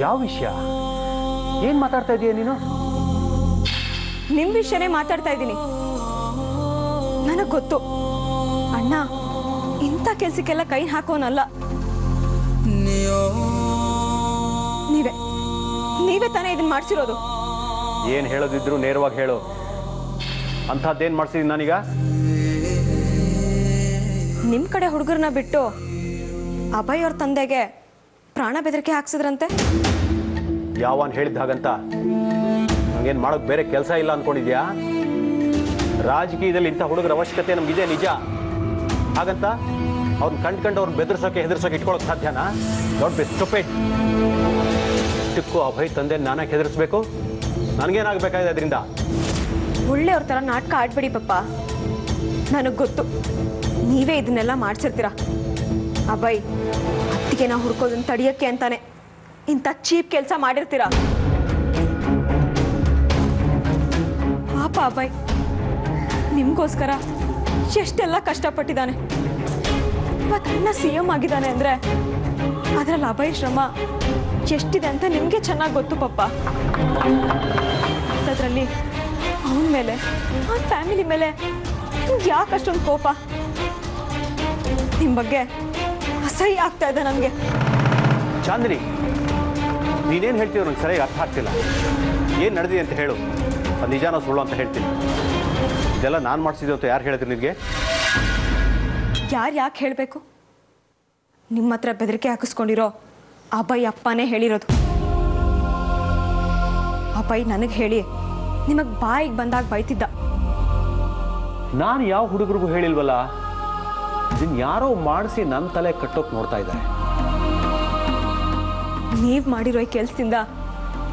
ಯಾವ ವಿಷಯ? ಏನ್ ಮಾತಾಡ್ತಾ ಇದೀಯ ನೀನು? ನಿಮ್ ವಿಷಯನೇ ಮಾತಾಡ್ತಾ ಇದ್ದೀನಿ. ನನಗ್ ಗೊತ್ತು ಅಣ್ಣ ಇಂಥ ಕೆಲ್ಸಕ್ಕೆಲ್ಲ ಕೈ ಹಾಕೋನಲ್ಲ. ನೀವೇ ತಾನೇ ಇದನ್ನ ಮಾಡ್ಸಿರೋದು. ಏನ್ ಹೇಳೋದಿದ್ರು ನೇರವಾಗಿ ಹೇಳು. ಅಂಥದ್ದೇನ್ ಮಾಡ್ಸಿದೀನಿ ನಾನೀಗ? ನಿಮ್ ಕಡೆ ಹುಡುಗರನ್ನ ಬಿಟ್ಟು ಅಭಯ್ ಅವ್ರ ತಂದೆಗೆ ಪ್ರಾಣ ಬೆದರಿಕೆ ಹಾಕ್ಸಿದ್ರಂತೆ. ಯಾವನ್ ಹೇಳಿದ್ದ ಹಾಗಂತ? ನಂಗೇನ್ ಮಾಡೋಕ್ ಬೇರೆ ಕೆಲಸ ಇಲ್ಲ ಅನ್ಕೊಂಡಿದ್ಯಾ? ರಾಜಕೀಯದಲ್ಲಿ ಇಂಥ ಹುಡುಗರ ಅವಶ್ಯಕತೆ ನಮ್ಗಿದೆ ನಿಜ. ಹಾಗಂತ ಅವ್ರನ್ನ ಕಂಡ್ಕೊಂಡು ಅವ್ರನ್ನ ಬೆದರ್ಸೋಕೆ ಹೆದರ್ಸೋಕೆ ಇಟ್ಕೊಳ್ಳೋಕೆ ಸಾಧ್ಯನಾ? Don't be stupid. ಇಷ್ಟಕ್ಕೂ ಅಭಯ್ ತಂದೆ ನಾನೇ ಹೆದರ್ಸ್ಬೇಕು? ನನಗೇನಾಗಬೇಕಾಗಿದೆ ಅದರಿಂದ? ಒಳ್ಳೆಯವ್ರ ಥರ ನಾಟಕ ಆಡ್ಬೇಡಿ ಪಪ್ಪ. ನನಗೆ ಗೊತ್ತು ನೀವೇ ಇದನ್ನೆಲ್ಲ ಮಾಡ್ಸಿರ್ತೀರ. ಅಭಯ್ ಅತ್ತಿಗೆ ನಾ ಹುಡ್ಕೋದನ್ನ ತಡಿಯಕ್ಕೆ ಅಂತಾನೆ ಇಂಥ ಚೀಪ್ ಕೆಲಸ ಮಾಡಿರ್ತೀರ. ಪಾಪ ಅಭಯ್ ನಿಮ್ಗೋಸ್ಕರ ಎಷ್ಟೆಲ್ಲ ಕಷ್ಟಪಟ್ಟಿದ್ದಾನೆ. ಇವತ್ತನ್ನ CM ಆಗಿದ್ದಾನೆ ಅಂದ್ರೆ ಅದರಲ್ಲಿ ಅಭಯ್ ಶ್ರಮ ಎಷ್ಟಿದೆ ಅಂತ ನಿಮ್ಗೆ ಚೆನ್ನಾಗಿ ಗೊತ್ತು ಪಪ್ಪ. ಅದರಲ್ಲಿ ಅವನ ಮೇಲೆ ಅವನ ಫ್ಯಾಮಿಲಿ ಮೇಲೆ ನಿಮ್ಗೆ ಯಾಕೆ ಅಷ್ಟೊಂದು ಕೋಪ? ನಿಮ್ಮ ಬಗ್ಗೆ ಅಸಹ್ಯ ಆಗ್ತಾ ಇದೆ ನನಗೆ. ಚಾಂದಿನಿ, ನೀನೇನು ಹೇಳ್ತೀರೋ ನಂಗೆ ಸರಿಯಾಗಿ ಅರ್ಥ ಆಗ್ತಿಲ್ಲ. ಏನು ನಡೆದಿದೆ ಅಂತ ಹೇಳು. ಅದು ನಿಜಾನೋ ಸುಳ್ಳು ಅಂತ ಹೇಳ್ತೀನಿ. ಇದೆಲ್ಲ ನಾನು ಮಾಡಿಸಿದ್ದೆ ಅಂತ ಯಾರು ಹೇಳಿದ್ರು ನಿನಗೆ? ಯಾರು ಯಾಕೆ ಹೇಳಬೇಕು? ನಿಮ್ಮ ಹತ್ರ ಬೆದರಿಕೆ ಹಾಕಿಸ್ಕೊಂಡಿರೋ ಅಭಯ್ ಅಪ್ಪನೇ ಹೇಳಿರೋದು. ಅಭಯ್ ನನಗೆ ಹೇಳಿ ನಿಮಗೆ ಬಾಯಿಗೆ ಬಂದಾಗ ಬೈತಿದ್ದ. ನಾನು ಯಾವ ಹುಡುಗರಿಗೂ ಹೇಳಿಲ್ವಲ್ಲ. ಇದನ್ನ ಯಾರೋ ಮಾಡಿಸಿ ನನ್ನ ತಲೆ ಕಟ್ಟೋಕೆ ನೋಡ್ತಾ ಇದ್ದಾರೆ. ನೀವು ಮಾಡಿರೋ ಈ ಕೆಲಸದಿಂದ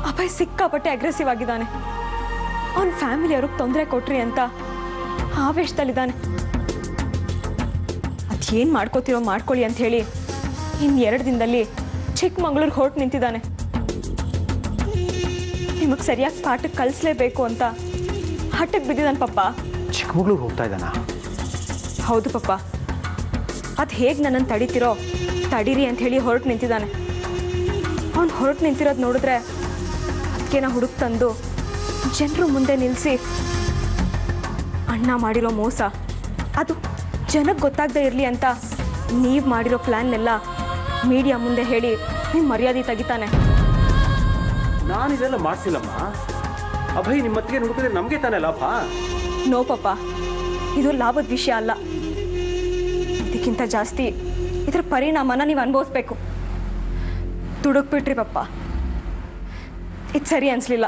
ಅಭಯ್ ಸಿಕ್ಕಾಪಟ್ಟೆ ಅಗ್ರೆಸಿವ್ ಆಗಿದ್ದಾನೆ. ಅವನ ಫ್ಯಾಮಿಲಿ ಅವ್ರಿಗೆ ತೊಂದರೆ ಕೊಟ್ರಿ ಅಂತ ಆವೇಶದಲ್ಲಿದ್ದಾನೆ. ಅದೇನು ಮಾಡ್ಕೋತಿರೋ ಮಾಡ್ಕೊಳ್ಳಿ ಅಂತ ಹೇಳಿ ಇನ್ನು 2 ದಿನದಲ್ಲಿ ಚಿಕ್ಕಮಗಳೂರಿಗೆ ಹೊರಟು ನಿಂತಿದ್ದಾನೆ. ನಿಮಗೆ ಸರಿಯಾಗಿ ಪಾಠಕ್ಕೆ ಕಲಿಸ್ಲೇಬೇಕು ಅಂತ ಹಠಕ್ಕೆ ಬಿದ್ದಿದ್ದಾನೆ ಪಪ್ಪ. ಚಿಕ್ಕಮಗಳೂರು ಹೋಗ್ತಾ ಇದ್ದಾನ? ಹೌದು ಪಪ್ಪ. ಅದು ಹೇಗೆ ನನ್ನನ್ನು ತಡಿತಿರೋ ತಡೀರಿ ಅಂತ ಹೇಳಿ ಹೊರಟು ನಿಂತಿದ್ದಾನೆ. ಅವನು ಹೊರಟು ನಿಂತಿರೋದು ನೋಡಿದ್ರೆ ಅದಕ್ಕೆ ನಾ ಹುಡುಕ್ ತಂದು ಜನರು ಮುಂದೆ ನಿಲ್ಲಿಸಿ ಅಣ್ಣ ಮಾಡಿರೋ ಮೋಸ ಅದು ಜನಕ್ಕೆ ಗೊತ್ತಾಗದೇ ಇರಲಿ ಅಂತ ನೀವು ಮಾಡಿರೋ ಪ್ಲ್ಯಾನ್ನೆಲ್ಲ ಮೀಡಿಯಾ ಮುಂದೆ ಹೇಳಿ ನಿಮ್ಮ ಮರ್ಯಾದೆ ತೆಗಿತಾನೆ. ನಾನು ಇದೆಲ್ಲ ಮಾಡಿಸಿಲ್ಲಮ್ಮ. ಅಭಯ್ ನಿಮ್ಮ ಮತ್ತಿಗೆ ಹುಡುಕಿದ್ರೆ ನಮಗೆ ತಾನೇ ಲಾಭ. ನೋ ಪಪ್ಪ, ಇದು ಲಾಭದ ವಿಷಯ ಅಲ್ಲ. ಇದಕ್ಕಿಂತ ಜಾಸ್ತಿ ಇದರ ಪರಿಣಾಮನ ನೀವು ಅನುಭವಿಸ್ಬೇಕು. ದುಡುಕ್ಬಿಟ್ರಿ ಪಪ್ಪ. ಇದು ಸರಿ ಅನಿಸ್ಲಿಲ್ಲ.